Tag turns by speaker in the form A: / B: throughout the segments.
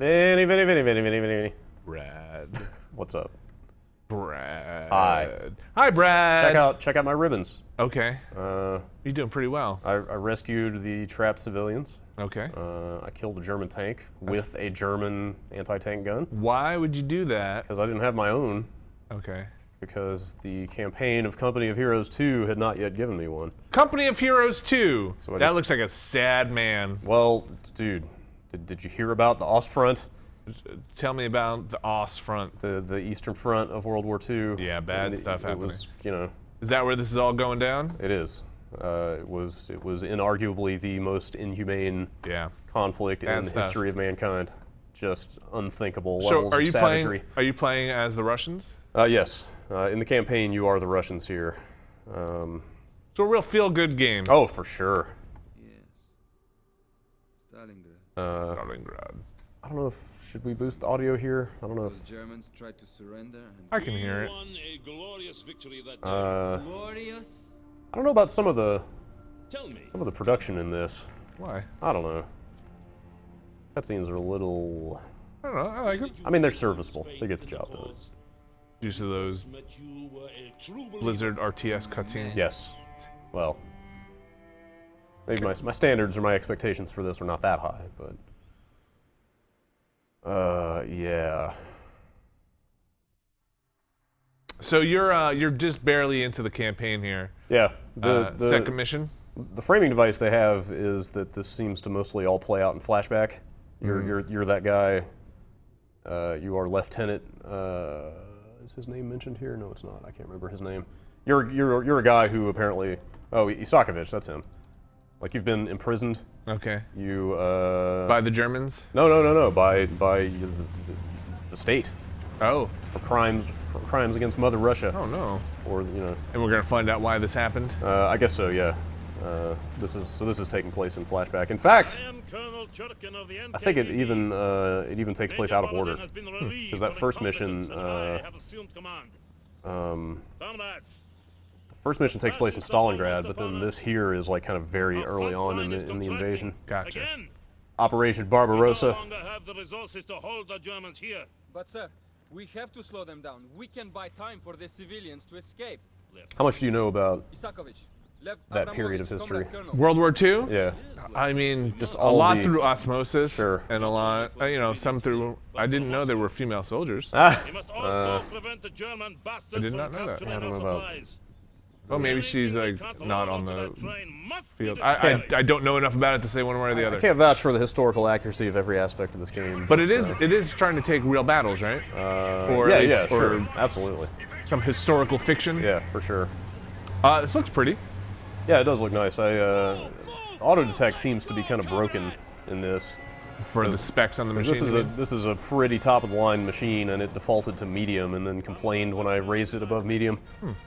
A: Vinny.
B: Brad.
A: What's up?
B: Brad.
A: Hi.
B: Hi, Brad.
A: Check out my ribbons.
B: Okay. You're doing pretty well.
A: I rescued the trapped civilians.
B: Okay.
A: I killed a German tank with a German anti-tank gun.
B: Why would you do that?
A: Because I didn't have my own.
B: Okay.
A: Because the campaign of Company of Heroes 2 had not yet given me one.
B: Company of Heroes 2.
A: So
B: that looks like a sad man.
A: Well, dude, did you hear about the Ostfront?
B: Tell me about the Ostfront.
A: The Eastern Front of World War II.
B: Yeah, bad stuff happening.
A: It was, you know.
B: Is that where this is all going down?
A: It is. It was inarguably the most inhumane conflict in the history of mankind. Just unthinkable levels of savagery.
B: Are you playing as the Russians?
A: Yes. In the campaign, you are the Russians here.
B: So a real feel-good game.
A: Oh, for sure.
C: Yes. Stalingrad.
B: Stalingrad.
A: I don't know if should we boost the audio here. I don't know if
C: the Germans tried to surrender. And
B: I can hear it.
D: A glorious victory that day.
C: Glorious.
A: I don't know about some of the
D: Tell me.
A: production in this.
B: Why?
A: I don't know. Cutscenes are a little.
B: I don't know. I like it.
A: I mean, they're serviceable. They get the job done.
B: Due to those Blizzard RTS cutscenes.
A: Yes. Well, maybe my standards or my expectations for this are not that high, but. Yeah.
B: So you're just barely into the campaign here.
A: Yeah.
B: The second mission.
A: The framing device they have is that this seems to mostly all play out in flashback. You're that guy. You are Lieutenant. Is his name mentioned here? No, it's not. I can't remember his name. You're a guy who apparently. Oh, Isakovich. That's him. Like you've been imprisoned.
B: Okay.
A: You.
B: By the Germans?
A: No. By the state.
B: Oh.
A: For crimes against Mother Russia.
B: Oh no.
A: Or you know.
B: And we're gonna find out why this happened.
A: I guess so. Yeah. This is taking place in flashback. In fact, I think it even takes place out of order. Because that first mission, the first mission takes place in Stalingrad, but then this here is like kind of very early on in the invasion.
B: Gotcha.
A: Operation Barbarossa.
C: But sir, we have to slow them down. We can buy time for the civilians to escape.
A: How much do you know about
C: Isakovich,
A: that period of history?
B: World War II?
A: Yeah.
B: I mean,
A: Just
B: a
A: all
B: lot
A: the-
B: through osmosis.
A: Sure.
B: And a lot, some through. I didn't know there were female soldiers.
A: Ah.
D: You must also prevent the German bastards
B: I did not
D: from
B: know that.
D: capturing
A: Yeah, I don't
D: our
A: know about-
D: supplies.
B: Well, maybe she's like
D: Can't
B: not
D: load
B: on
D: onto
B: the
D: that train must be
B: field.
D: destroyed.
B: I don't know enough about it to say one way or the
A: I
B: other.
A: can't vouch for the historical accuracy of every aspect of this game.
B: But it is trying to take real battles, right? Or at least-
A: sure,
B: or
A: absolutely.
B: some historical fiction.
A: Yeah, for sure.
B: This looks pretty.
A: Yeah, it does look nice. Auto detect seems to be kind of broken in this.
B: For the specs on the machine.
A: This is a pretty top of the line machine, and it defaulted to medium, and then complained when I raised it above medium.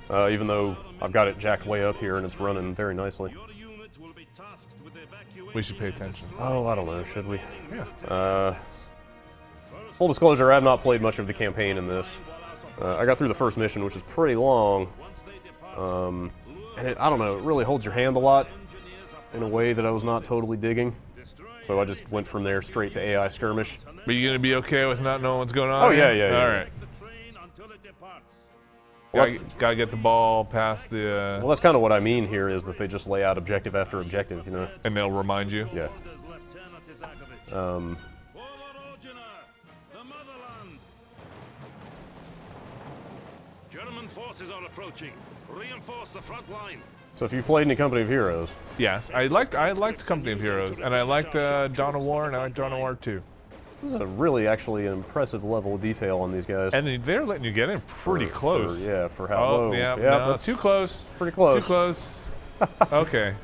A: Even though I've got it jacked way up here and it's running very nicely.
D: Your unit will be tasked with the evacuation.
B: We should pay attention.
A: Oh, I don't know. Should we?
B: Yeah.
A: Full disclosure, I have not played much of the campaign in this. I got through the first mission, which is pretty long. And I don't know, it really holds your hand a lot in a way that I was not totally digging. So I just went from there straight to AI skirmish.
B: But you gonna be okay with not knowing what's going on?
A: Oh, yeah.
B: All right.
D: The train until it departs.
B: Gotta get the ball past the.
A: Well, that's kind of what I mean here, is that they just lay out objective after objective, you know?
B: And they'll remind you.
A: Yeah.
D: Lieutenant Isakovich.
A: Um,
D: For the Rodina, the motherland. German forces are approaching. Reinforce the front line.
A: so if you played any Company of Heroes,
B: Yes, I liked Company of Heroes, and I liked Dawn of War, and I like Dawn of War 2.
A: this is a really actually an impressive level of detail on these guys.
B: And they're letting you get in pretty close.
A: For how
B: Oh,
A: low.
B: yeah, no,
A: that's
B: too close.
A: Pretty close.
B: Too close. Okay.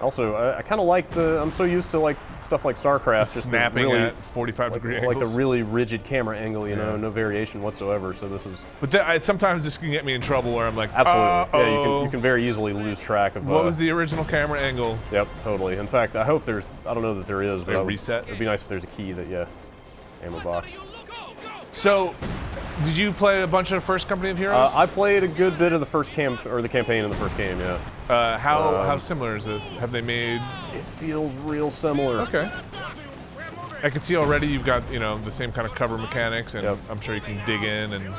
A: Also, I kind of like I'm so used to like stuff like StarCraft, just
B: Snapping
A: really,
B: at 45-degree
A: like the
B: angles.
A: really rigid camera angle, you know,
B: Yeah.
A: no variation whatsoever. So this is
B: But sometimes this can get me in trouble where I'm like,
A: absolutely, yeah,
B: uh-oh.
A: you can very easily lose track of.
B: What was the original camera angle?
A: Yep, totally. In fact, I hope there's. I don't know that there is, but
B: A reset?
A: It'd be nice if there's a key that ammo box.
B: So, did you play a bunch of first Company of Heroes?
A: I played a good bit of the first the campaign in the first game. Yeah,
B: how similar is this? Have they made?
A: it feels real similar.
B: Okay. I can see already you've got, you know, the same kind of cover mechanics, and
A: Yep.
B: I'm sure you can dig in and.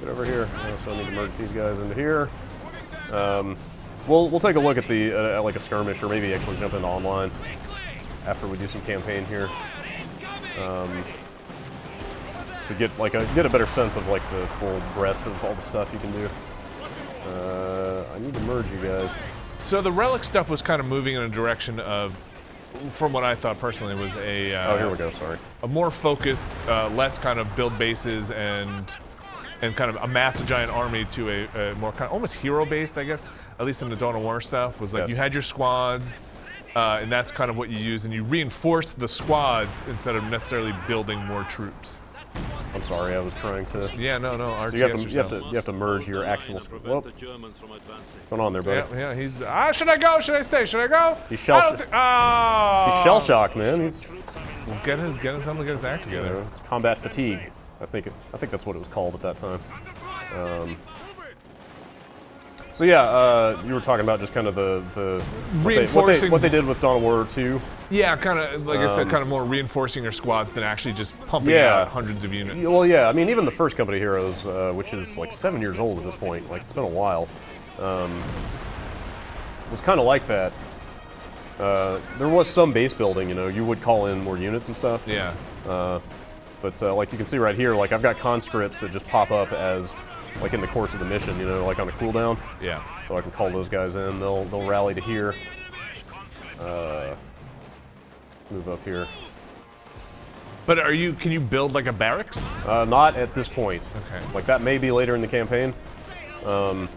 A: Get over here. So I need to merge these guys into here. We'll take a look at the like a skirmish, or maybe actually jump into online after we do some campaign here, to get a better sense of like the full breadth of all the stuff you can do. I need to merge you guys.
B: So the relic stuff was kind of moving in a direction of, from what I thought personally, was a
A: Oh, here we go. Sorry.
B: a more focused, less kind of build bases and kind of amass a giant army to a more kind of almost hero-based, I guess, at least in the Dawn of War stuff, was like
A: Yes.
B: you had your squads, and that's kind of what you use, and you reinforced the squads instead of necessarily building more troops.
A: I'm sorry. I was trying to.
B: Yeah, no, RTS
A: So you
B: yourself.
A: have to merge your actual.
D: Prevent
A: Whoop.
D: the Germans from advancing.
A: Going on there, buddy.
B: Yeah, he's. Should I go? Should I stay? Should I go?
A: He's shell-
B: I don't thi- oh!
A: He's shell shocked, man. He's
B: Get him, tell him to get his act
A: you
B: together.
A: know, it's combat fatigue. I think that's what it was called at that time. So yeah, you were talking about just kind of the
B: Reinforcing-
A: what they did with Dawn of War 2.
B: Yeah, kind of like I said, kind of more reinforcing your squads than actually just pumping
A: Yeah.
B: out hundreds of units.
A: Well, yeah, I mean, even the first Company Heroes, which is like 7 years old at this point, like it's been a while, was kind of like that. There was some base building, you know, you would call in more units and stuff.
B: Yeah.
A: But like you can see right here, like I've got conscripts that just pop up as, like in the course of the mission, you know, like on a cooldown.
B: Yeah.
A: So I can call those guys in. They'll rally to here. Move up here.
B: But can you build like a barracks?
A: Not at this point.
B: Okay.
A: Like that may be later in the campaign. To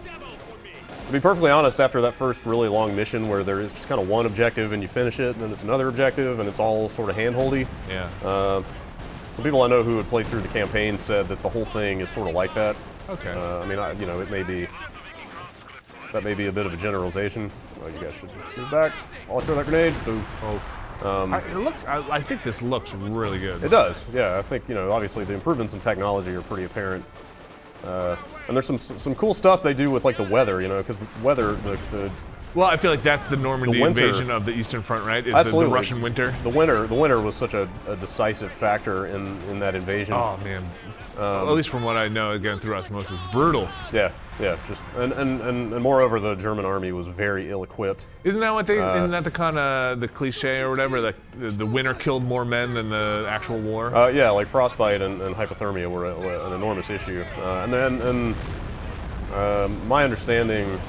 A: be perfectly honest, after that first really long mission where there is just kind of one objective and you finish it, and then it's another objective and it's all sort of hand-holdy.
B: Yeah.
A: Some people I know who had played through the campaign said that the whole thing is sort of like that.
B: Okay.
A: I mean, you know, that may be a bit of a generalization. Oh, you guys should move back. I'll throw that grenade. Boom.
B: I think this looks really good.
A: It does, yeah. I think, you know, obviously the improvements in technology are pretty apparent. And there's some cool stuff they do with like the weather, you know, because the weather,
B: Well, I feel like that's the Normandy
A: The winter-
B: invasion of the Eastern Front, right? Is the
A: Absolutely.
B: Russian winter.
A: the winter was such a decisive factor in that invasion.
B: Oh man. At least from what I know, again through osmosis, brutal.
A: Yeah, just and moreover, the German army was very ill-equipped.
B: Isn't that what isn't that the kind of the cliche or whatever that the winter killed more men than the actual war?
A: Yeah, like frostbite and hypothermia were an enormous issue. My understanding,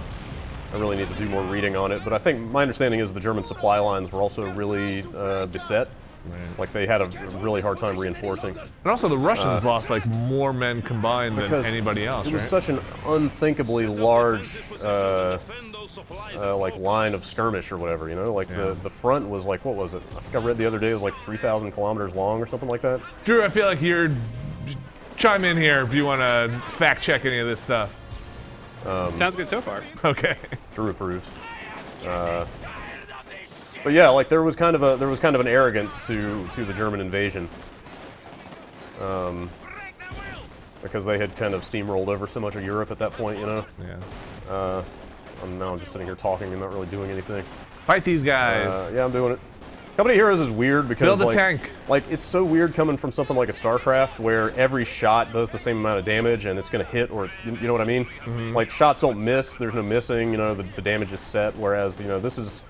A: I really need to do more reading on it, but I think my understanding is the German supply lines were also really beset.
B: Right.
A: Like they had a really hard time reinforcing.
B: And also the Russians lost like more men combined than
A: Because
B: anybody else,
A: It was
B: right?
A: such an unthinkably large
D: Defend those supplies
A: like line of skirmish or whatever, you know? Like the front was like, what was it? I think I read the other day it was like 3,000 kilometers long or something like that.
B: Drew, I feel like you're chime in here if you want to fact check any of this stuff.
E: Sounds good so far.
B: Okay.
A: Drew approves. But yeah, like there was kind of an arrogance to the German invasion, because they had kind of steamrolled over so much of Europe at that point, you know.
B: Yeah.
A: Now I'm just sitting here talking and not really doing anything.
B: Fight these guys.
A: Yeah, I'm doing it. Company Heroes is weird because
B: Build a
A: like,
B: tank.
A: Like it's so weird coming from something like a StarCraft where every shot does the same amount of damage and it's going to hit, or you know what I mean?
B: Mm-hmm.
A: Like shots don't miss. There's no missing. You know, the damage is set. Whereas you know this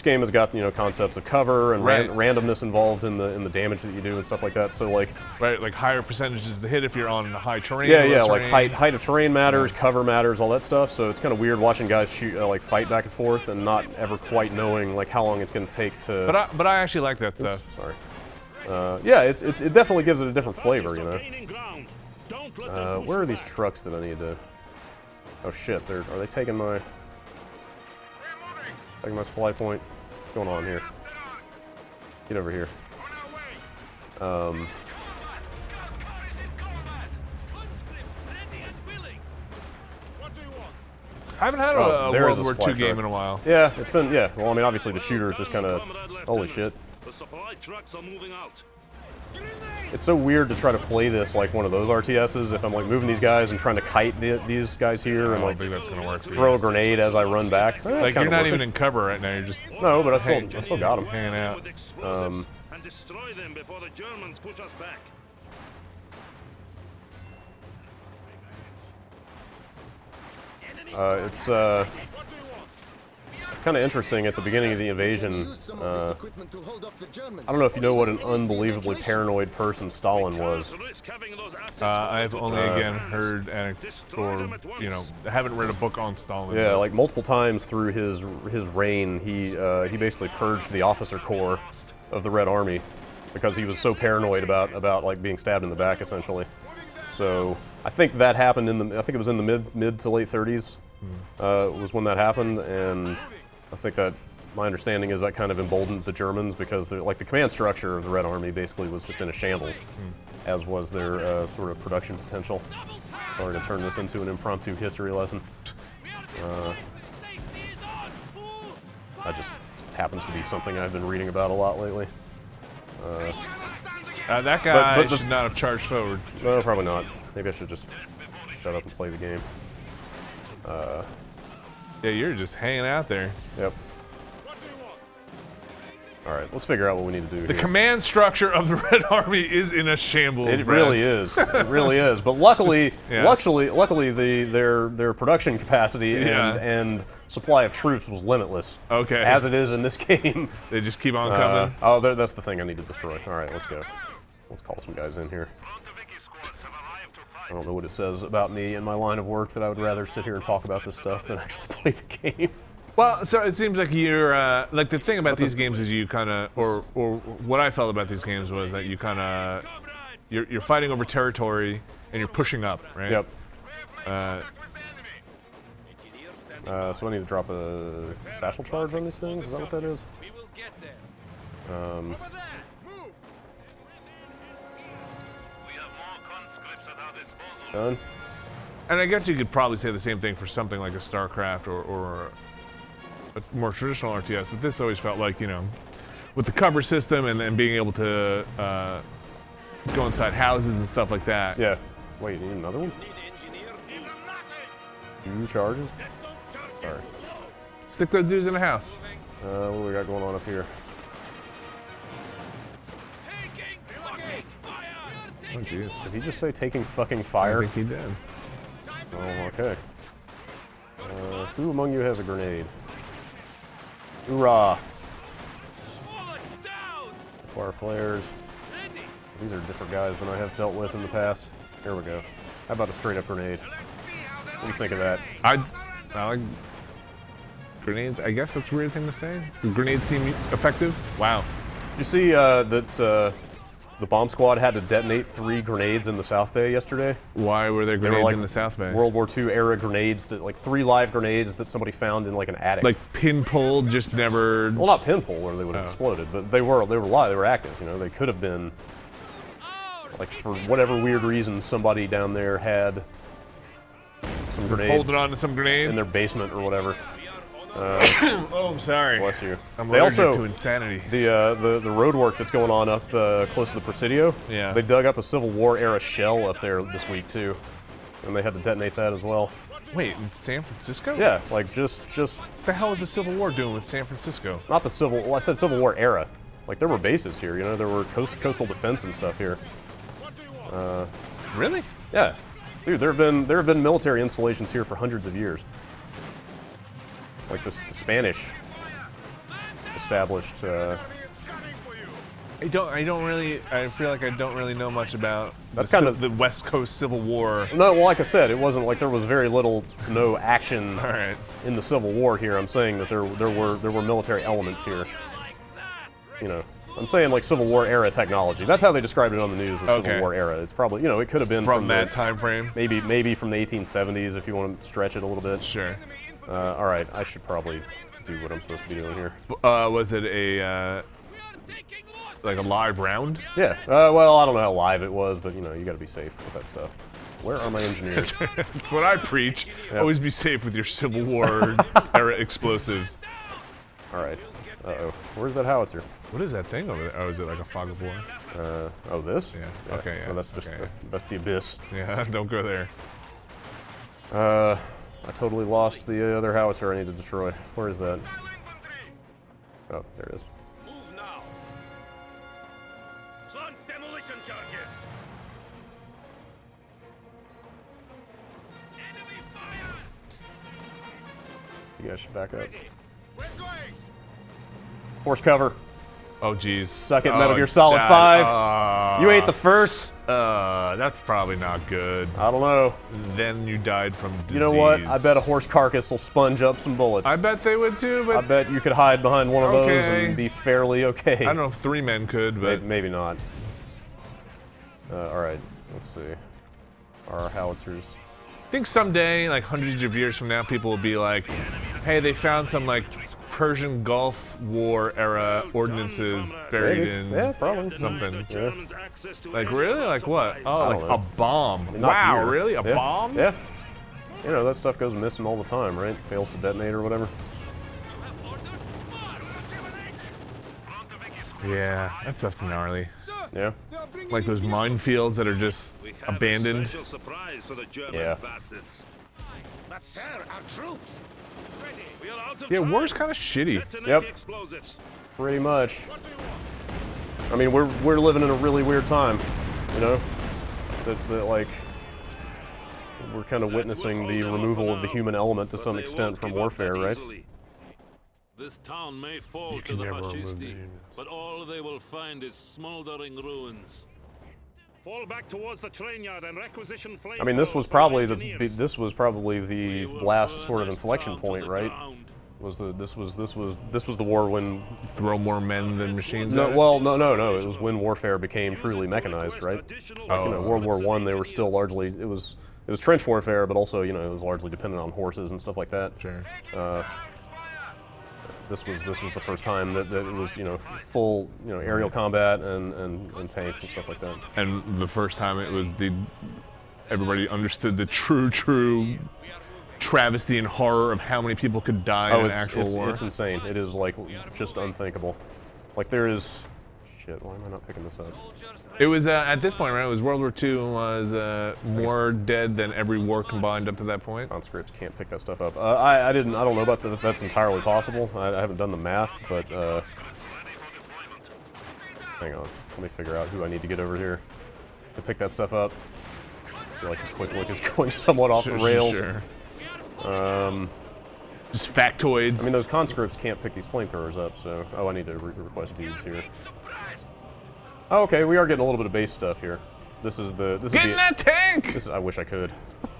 A: game has got, you know, concepts of cover and
B: Right.
A: randomness involved in the damage that you do and stuff like that. So like,
B: Right, like higher percentages to hit if you're on high terrain.
A: yeah,
B: low
A: like
B: terrain.
A: height of terrain matters, cover matters, all that stuff. So it's kind of weird watching guys shoot, like fight back and forth and not ever quite knowing like how long it's going to take to.
B: But I actually like that stuff.
A: Sorry. Yeah, it definitely gives it a different flavor, you know.
D: gaining ground. Don't let them push
A: Where are these
D: back.
A: trucks that I need to? Oh shit! Are they taking my supply point? What's going on here? Get over here.
B: I haven't had
A: Oh,
B: a
A: there is
B: World
A: a
B: War
A: supply
B: II game
A: truck.
B: in a while.
A: Yeah, it's been Well, I mean, obviously the shooters just kind of.
D: Comrade Lieutenant,
A: Holy shit!
D: The supply trucks are moving out.
A: It's so weird to try to play this like one of those RTSs. If I'm like moving these guys and trying to kite these guys here
B: I
A: and
B: don't
A: like
B: think that's gonna work for you.
A: throw a grenade as I run back.
B: Like you're not even in cover right now. You're just
A: No, but I still got them.
B: hanging out.
D: With explosives. and destroy them before the Germans push us back.
A: It's kind of interesting at the beginning of the invasion. I don't know if you know what an unbelievably paranoid person Stalin was.
B: I've only again heard or I haven't read a book on Stalin.
A: Yeah, like multiple times through his reign, he basically purged the officer corps of the Red Army because he was so paranoid about like being stabbed in the back essentially. So I think that happened I think it was in the mid to late 30s was when that happened, and I think that my understanding is that kind of emboldened the Germans because like the command structure of the Red Army basically was just in a shambles, as was their sort of production potential. Sorry to turn this into an impromptu history lesson. That just happens to be something I've been reading about a lot lately.
B: That guy should not have charged forward.
A: No, probably not. Maybe I should just shut up and play the game.
B: Yeah, you're just hanging out there.
A: Yep. All right, let's figure out what we need to do.
B: The
A: here.
B: command structure of the Red Army is in a shambles.
A: It really is. It really is. But luckily, luckily, their production capacity and supply of troops was limitless.
B: Okay.
A: As it is in this game.
B: They just keep on coming.
A: Oh, that's the thing I need to destroy. All right, let's go. Let's call some guys in here. I don't know what it says about me and my line of work that I would rather sit here and talk about this stuff than actually play the game.
B: Well, so it seems like you're like the thing about these games is you kind of, or what I felt about these games was that you kind of, you're fighting over territory and you're pushing up, right?
A: Yep. So I need to drop a satchel charge on these things. Is that what that is? Done.
B: And I guess you could probably say the same thing for something like a StarCraft or a more traditional RTS, but this always felt like, with the cover system and being able to go inside houses and stuff like that.
A: Yeah. Wait, you need another one? 2 charges? Sorry.
B: Stick those dudes in the house.
A: What do we got going on up here?
B: Oh, jeez.
A: Did he just say taking fucking fire?
B: I think he did.
A: Oh, okay. Who among you has a grenade? Hoorah! Acquire flares. These are different guys than I have dealt with in the past. Here we go. How about a straight-up grenade? What do you think of that?
B: I like grenades. I guess that's a weird thing to say. Grenades seem effective. Wow.
A: Did you see that the bomb squad had to detonate 3 grenades in the South Bay yesterday?
B: Why were there
A: They were
B: grenades
A: like
B: in the South Bay?
A: World War II era grenades that, like 3 live grenades that somebody found in like an attic.
B: Like pin-pulled, just never.
A: Well, not pinpull where they would have exploded, but they were live. They were active. They could have been. Like for whatever weird reason, somebody down there had some grenades.
B: Holding on to some grenades
A: in their basement or whatever.
B: Oh, I'm sorry.
A: Bless you.
B: I'm
A: they
B: allergic
A: also
B: to insanity.
A: The road work that's going on up close to the Presidio.
B: Yeah.
A: They dug up a Civil War era shell up there this week too, and they had to detonate that as well.
B: Wait, in San Francisco?
A: Yeah, like just.
B: What the hell is the Civil War doing with San Francisco?
A: Not the Civil. Well, I said Civil War era. Like there were bases here. There were coastal defense and stuff here.
B: Really?
A: Yeah, dude. There have been military installations here for hundreds of years. Like the Spanish established.
B: I feel like I don't really know much about
A: That's kind of
B: the West Coast Civil War.
A: No, well, like I said, it wasn't like there was very little to no action in the Civil War here. I'm saying that there were military elements here. I'm saying like Civil War era technology. That's how they described it on the news. Was Civil War era. It's probably it could have been
B: from that time frame.
A: Maybe from the 1870s if you want to stretch it a little bit.
B: Sure.
A: All right, I should probably do what I'm supposed to be doing here.
B: Was it like a live round?
A: Yeah. Well, I don't know how live it was, but you got to be safe with that stuff. Where are my engineers?
B: That's what I preach. Yep. Always be safe with your Civil War era explosives.
A: All right. Uh-oh. Where's that howitzer?
B: What is that thing over there? Oh, is it like a fog of war?
A: Oh, this?
B: Yeah. Okay. Yeah.
A: Well, that's just that's the abyss.
B: Yeah. Don't go there.
A: I totally lost the other howitzer I need to destroy. Where is that? Oh, there it is.
D: charges. Enemy fire.
A: You guys should back up.
D: We're going.
A: Horse cover.
B: Oh, geez.
A: Suck it, Metal Gear Solid 5. You ate the first.
B: That's probably not good.
A: I don't know.
B: Then you died from disease.
A: You know what? I bet a horse carcass will sponge up some bullets.
B: I bet they would too,
A: I
B: but
A: bet you could hide behind one of those
B: Okay.
A: and be fairly okay.
B: I don't know if 3 men could, but
A: Maybe not. All right, let's see. Our howitzers.
B: I think someday, like hundreds of years from now, people will be like, hey, they found some like Persian Gulf War era ordinances buried
A: Maybe.
B: in
A: Yeah, probably.
B: something.
D: Germans access to
B: Like
D: every
B: really? Like what? Oh,
A: I
B: like
A: don't
B: a
A: know.
B: bomb.
A: Not
B: Wow,
A: here.
B: really? A
A: Yeah.
B: bomb?
A: Yeah. You know, that stuff goes missing all the time, right? Fails to detonate or whatever.
B: Yeah, that stuff's gnarly.
A: Yeah.
B: Like those minefields that are just
D: We have
B: abandoned.
D: a special surprise for the German
A: Yeah.
D: bastards.
F: But sir, our troops.
D: Ready. We are out of
B: Yeah,
D: time.
B: war's kind of shitty.
D: Detonate
A: Yep.
D: the explosives.
A: Pretty much. I mean, we're living in a really weird time, you know? That like we're kind of witnessing the removal of the human element to
D: But
A: some
D: they
A: extent
D: won't
A: from
D: give up
A: warfare,
D: that
A: right?
D: easily. This town may fall to
B: can
D: the
B: never remove
D: fascisti,
B: the units.
D: but all they will find is smoldering ruins. Fall back towards the train yard and requisition flame.
A: I mean, this was
D: throwers
A: probably
D: for
A: the
D: engineers.
A: this was probably
D: We
A: the
D: will
A: last
D: burn
A: sort of
D: this
A: inflection
D: town to
A: point,
D: the
A: right?
D: ground.
A: Was this was the war when
B: Throw more men than machines.
A: no
B: at it?
A: well no it was when warfare became truly mechanized, right?
B: Oh.
A: You know, World War I they were still largely it was trench warfare, but also you know it was largely dependent on horses and stuff like that.
B: Sure.
A: This was the first time that it was you know full you know aerial combat and tanks and stuff like that.
B: And the first time it was everybody understood the true travesty and horror of how many people could die in an actual war.
A: It's insane. It is like just unthinkable. Like there is shit. Why am I not picking this up?
B: It was at this point, right? It was World War II was more dead than every war combined up to that point.
A: Conscripts can't pick that stuff up. I don't know about that. That's entirely possible. I haven't done the math, but hang on. Let me figure out who I need to get over here to pick that stuff up. I feel like this quick look is going somewhat off the rails.
B: Sure.
A: I
B: Just factoids.
A: mean, those conscripts can't pick these flamethrowers up, so I need to request deeds here. Oh, okay, we are getting a little bit of base stuff here. This is
B: Get in that tank!
A: I wish I could.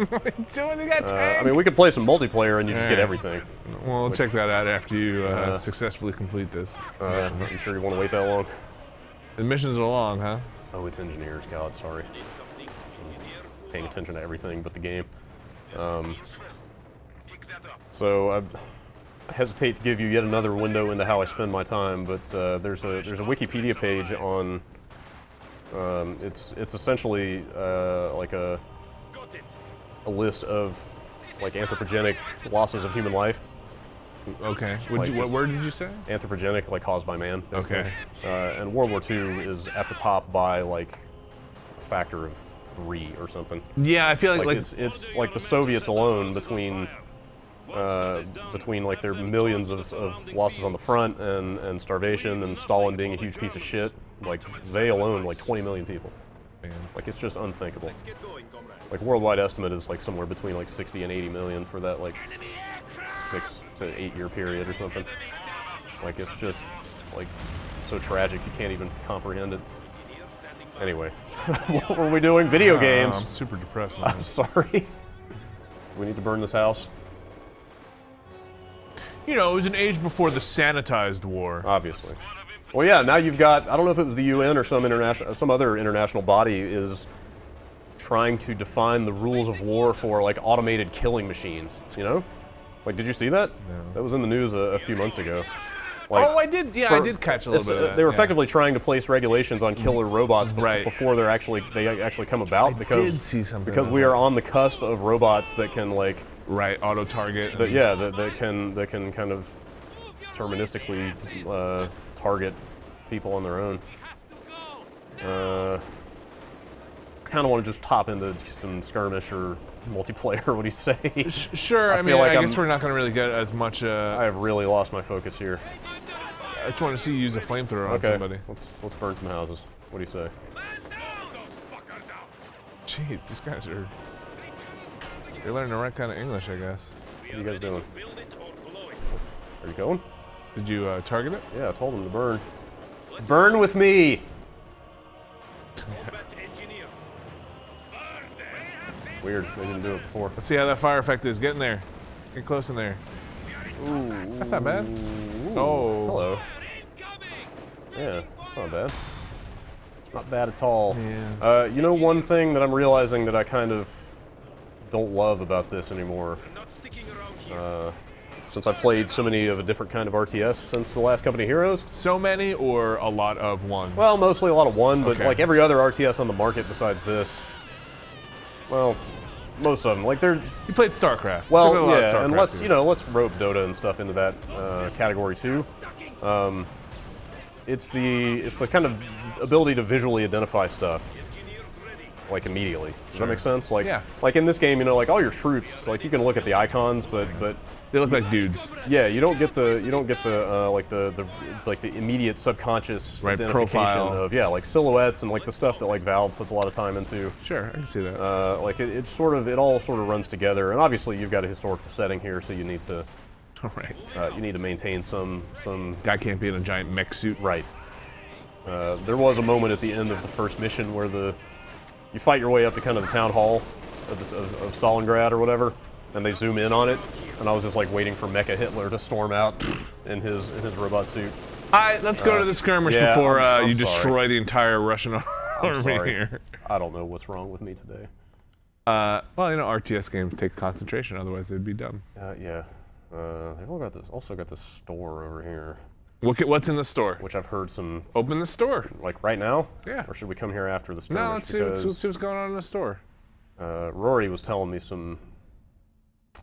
B: What are you doing in that tank?
A: I mean, we could play some multiplayer and you just get
B: Yeah.
A: everything.
B: Well, we'll check that out after you successfully complete this.
A: You sure you want to wait that long?
B: The missions are long, huh?
A: Oh, it's engineers. God, sorry. Paying attention to everything but the game. So I hesitate to give you yet another window into how I spend my time, but there's a Wikipedia page on. It's essentially like a list of like anthropogenic losses of human life.
B: Okay.
A: Like
B: What
A: just-
B: word did you say?
A: Anthropogenic, like caused by man. basically.
B: Okay.
A: And World War II is at the top by like a factor of 3 or something.
B: Yeah, I feel like,
A: It's like the Soviets alone between like their millions of losses on the front and starvation and Stalin being a huge piece of shit. Like they alone like 20 million people.
B: Man.
A: Like it's just unthinkable. Like worldwide estimate is like somewhere between like 60 and 80 million for that like 6 to 8 year period or something. Like it's just like so tragic you can't even comprehend it. Anyway, what were we doing? Video games.
B: I'm super depressed.
A: I'm sorry. We need to burn this house.
B: You know, it was an age before the sanitized war.
A: Obviously. Well, yeah. Now you've got. I don't know if it was the UN or some other international body is trying to define the rules of war for like automated killing machines. You know, like did you see that?
B: No.
A: That was in the news a few months ago. Like,
B: Oh, I did. Yeah, I did catch a little bit of that.
A: They were
B: yeah.
A: effectively trying to place regulations on killer robots
B: Right.
A: before they actually come about because
B: did see something
A: because
B: about
A: we
B: that.
A: are on the cusp of robots that can like
B: Right, auto target.
A: that can kind of deterministically target people on their own. I kind of want to just hop into some skirmish or multiplayer. What do you say?
B: Sure. I
A: I
B: mean,
A: feel like
B: I guess
A: I'm-
B: we're not going to really get as much.
A: I have really lost my focus here.
B: I just want to see you use a flamethrower on
A: Okay,
B: somebody.
A: let's burn some houses. What do you say?
B: Jeez, these guys are. They're learning the right kind of English, I guess.
A: What are you guys doing?
D: Build it or blow it.
A: Are you going?
B: Did you target it?
A: Yeah, I told him to burn. Burn with me!
D: Combat engineers.
A: Weird, they didn't do it before.
B: Let's see how that fire effect is. Get in there. Get close in there.
A: Ooh.
B: That's not bad.
A: Ooh.
B: Oh.
A: Hello. Yeah, that's not bad. Not bad at all.
B: Yeah.
A: You know, one thing that I'm realizing that I kind of don't love about this anymore,
D: Not sticking around here.
A: since I played so many of a different kind of RTS since the last Company of Heroes.
B: So many or a lot of one?
A: Well, mostly a lot of one, but
B: Okay.
A: like every other RTS on the market besides this. Well, most of them. Like they're
B: You played StarCraft.
A: well,
B: Took a lot of
A: yeah, and
B: StarCraft here.
A: let's rope Dota and stuff into that category too. It's the kind of ability to visually identify stuff, like immediately. Does that make sense? Like,
B: Yeah.
A: like in this game, you know, like all your troops, like you can look at the icons, but
B: They look like dudes.
A: yeah, you don't get the like the immediate subconscious
B: Right,
A: identification
B: profile.
A: of like silhouettes and like the stuff that like Valve puts a lot of time into.
B: Sure, I can see that.
A: Like it all sort of runs together, and obviously you've got a historical setting here, so you need to
B: All right.
A: maintain some
B: Guy can't be in a giant mech suit.
A: right. There was a moment at the end of the first mission where you fight your way up to kind of the town hall of Stalingrad or whatever, and they zoom in on it, and I was just like waiting for Mecha Hitler to storm out in his robot suit.
B: All right, let's go to the skirmish
A: yeah,
B: before
A: I'm
B: you
A: sorry.
B: destroy the entire Russian
A: I'm
B: army
A: sorry.
B: here.
A: I don't know what's wrong with me today.
B: Well, you know, RTS games take concentration, otherwise they'd be dumb.
A: Yeah. They've also got this store over here,
B: Look at what's in the store.
A: which I've heard some
B: Open the store.
A: like right now.
B: Yeah.
A: Or should we come here after the skirmish?
B: No, let's see what's going on in the store.
A: Rory was telling me some.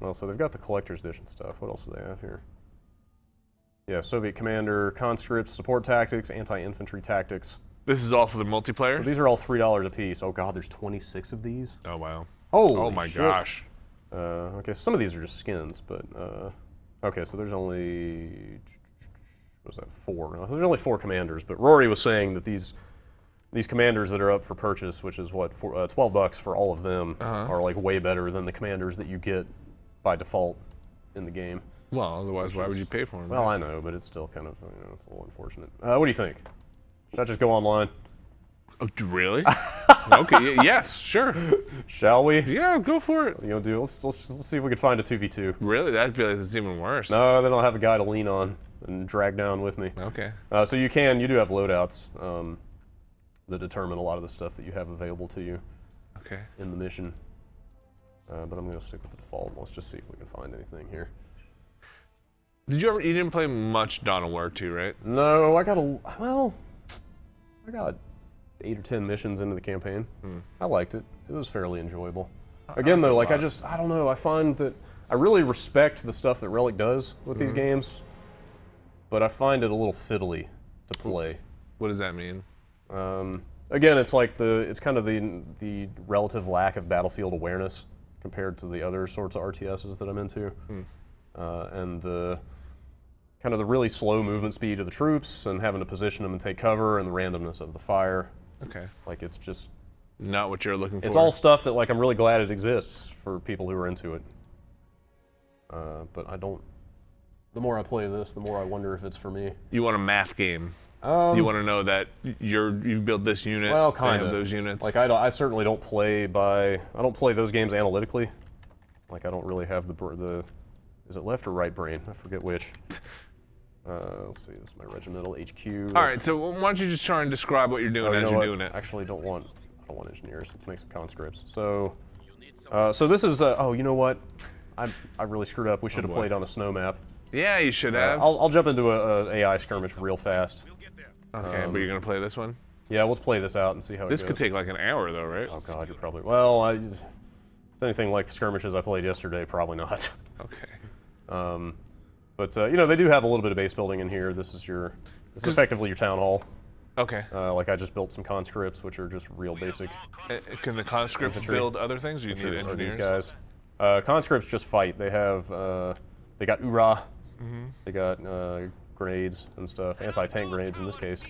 A: Well, so they've got the collector's edition stuff. What else do they have here? Yeah, Soviet Commander, conscripts, support tactics, anti-infantry tactics.
B: This is all for the multiplayer?
A: So these are all $3 a piece. Oh God, there's 26 of these.
B: Oh, wow.
A: Holy
B: Oh, my
A: shit.
B: gosh.
A: Okay, some of these are just skins, but okay, so there's only what was that 4? No, there's only 4 commanders. But Rory was saying that these commanders that are up for purchase, which is what $12 for all of them, are like way better than the commanders that you get by default in the game.
B: Well, otherwise, why would you pay for them?
A: Well, I know, but it's still kind of it's a little unfortunate. What do you think? Should I just go online?
B: Oh, really? Okay, yes, sure.
A: Shall we?
B: Yeah, go for it.
A: You know, let's see if we can find a 2v2.
B: Really? That feel like it's even worse.
A: No, then I'll have a guy to lean on and drag down with me.
B: Okay.
A: So you do have loadouts that determine a lot of the stuff that you have available to you
B: Okay.
A: in the mission. But I'm going to stick with the default. Let's just see if we can find anything here.
B: You didn't play much Dawn of War 2, right?
A: No, I got 8 or 10 missions into the campaign. I liked it. It was fairly enjoyable. Again, though, like I don't know. I find that I really respect the stuff that Relic does with these games, but I find it a little fiddly to play.
B: What does that mean?
A: Again, it's like it's kind of the relative lack of battlefield awareness compared to the other sorts of RTSs that I'm into, and the kind of the really slow movement speed of the troops and having to position them and take cover and the randomness of the fire.
B: Okay.
A: Like it's just,
B: Not what you're looking for.
A: it's all stuff that like I'm really glad it exists for people who are into it. But I don't. The more I play this, the more I wonder if it's for me.
B: You want a math game. You want to know that you build this unit.
A: Well,
B: they
A: kind
B: have
A: of
B: those units.
A: Like I certainly don't play I don't play those games analytically. Like I don't really have the is it left or right brain? I forget which. Let's see. This is my regimental HQ.
B: All right. So why don't you just try and describe what you're doing
A: You
B: as
A: know
B: you're
A: what?
B: doing it?
A: Actually, I don't want engineers. Let's make some conscripts. So, so this is. Oh, you know what? I really screwed up. We should have
B: what?
A: played on a snow map.
B: Yeah, you should have.
A: I'll jump into an AI skirmish real fast.
B: Okay, but you're gonna play this one.
A: Yeah, let's play this out and see how
B: This
A: it goes.
B: could take like an hour, though, right?
A: Oh God, you're probably. Well, if it's anything like the skirmishes I played yesterday, probably not.
B: Okay.
A: But you know, they do have a little bit of base building in here. This is effectively your town hall.
B: Okay.
A: Like I just built some conscripts, which are just real basic.
B: Can the conscripts
A: Infantry.
B: build other things? Or you need
A: Are
B: engineers.
A: these guys? Conscripts just fight. They have they got URA. They got grenades and stuff, anti-tank grenades in this case,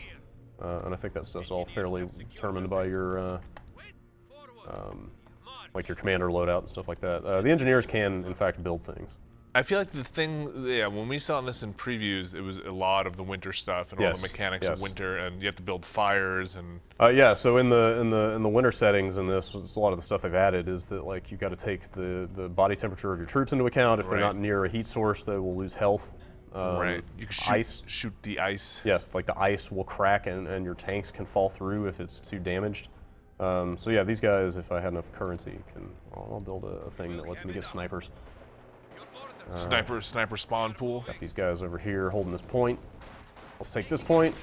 A: and I think that stuff's all fairly determined by your like your commander loadout and stuff like that. The engineers can, in fact, build things.
B: I feel like the thing, yeah, when we saw this in previews, it was a lot of the winter stuff and all
A: Yes,
B: the mechanics
A: yes.
B: of winter, and you have to build fires and.
A: Yeah, so in the winter settings in this, it's a lot of the stuff they've added is that like you got to take the body temperature of your troops into account. If they're
B: Right.
A: not near a heat source, they will lose health.
B: Right. You can shoot the ice.
A: Yes, like the ice will crack and your tanks can fall through if it's too damaged. So yeah, these guys, if I had enough currency, I'll build a thing that lets me get snipers.
B: Sniper spawn pool.
A: Got these guys over here holding this point. Let's take this point.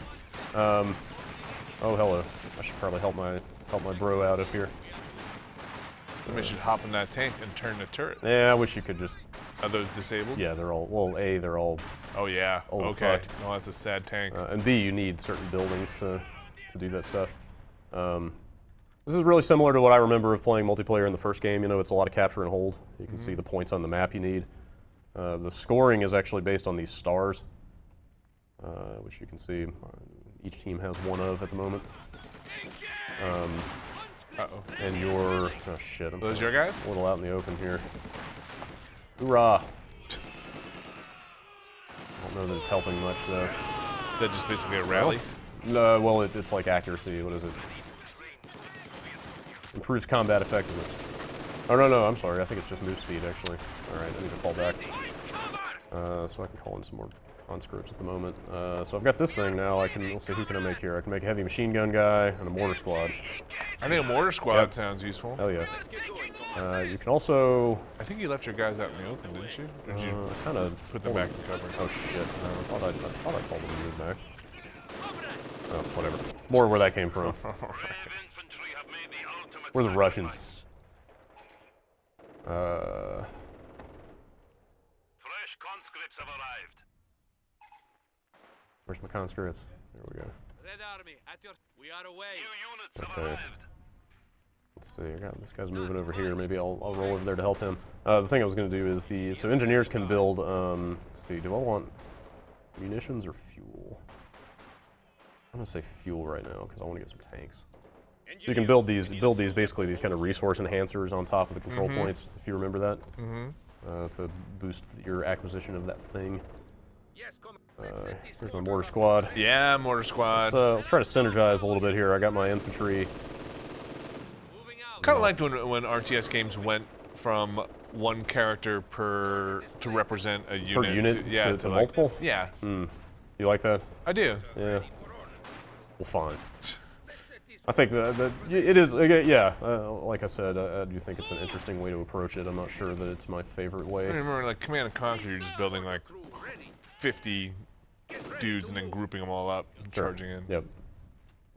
A: Oh hello. I should probably help my bro out up here.
B: Maybe you should hop in that tank and turn the turret.
A: Yeah, I wish you could just.
B: Are those disabled?
A: Yeah, they're all. Well, A, they're all.
B: Oh yeah.
A: Old
B: Okay.
A: fucked.
B: No, that's a sad tank.
A: And B, you need certain buildings to do that stuff. This is really similar to what I remember of playing multiplayer in the first game. You know, it's a lot of capture and hold. You can see the points on the map you need. The scoring is actually based on these stars, which you can see each team has one of at the moment.
B: Uh-oh.
A: And your, oh shit, I'm
B: Those your guys?
A: a little out in the open here. Hoorah! I don't know that it's helping much though.
B: That's just basically a rally.
A: No, well, it's like accuracy. What is it? Improves combat effectiveness. Oh, no, I'm sorry. I think it's just move speed, actually. All right, I need to fall back. So I can call in some more conscripts at the moment. So I've got this thing now. Let's see, who can I make here? I can make a heavy machine gun guy and a mortar squad.
B: I think a mortar squad
A: Yep.
B: sounds useful.
A: Hell yeah. You can also...
B: I think you left your guys out in the open, didn't you? Or did you
A: kind of
B: put them back in cover?
A: Oh shit! No, I thought I told them to move back. Oh, whatever. More where that came from. We're the Russians.
D: Fresh conscripts have arrived.
A: Where's my conscripts? There we go.
C: Red Army, at your... We are away.
D: New units have
A: Okay.
D: arrived.
A: Let's see. I got this guy's moving over here. Maybe I'll roll over there to help him. The thing I was going to do is so engineers can build. Let's see. Do I want munitions or fuel? I'm gonna say fuel right now because I want to get some tanks. So you can build these basically these kind of resource enhancers on top of the control points, if you remember that, to boost your acquisition of that thing.
F: Yes, come.
A: Here's my mortar squad.
B: Yeah, mortar squad.
A: Let's try to synergize a little bit here. I got my infantry.
C: Moving out.
B: Kind of liked when RTS games went from one character to represent a unit.
A: Per unit to
B: like-
A: multiple?
B: Yeah,
A: You like that?
B: I do.
A: Yeah. Well, fine. I think that it is, again, yeah, like I said, I do think it's an interesting way to approach it. I'm not sure that it's my favorite
B: I
A: way.
B: remember like Command & Conquer, you're just building like 50 dudes and then grouping them all up and charging in.
A: Yep.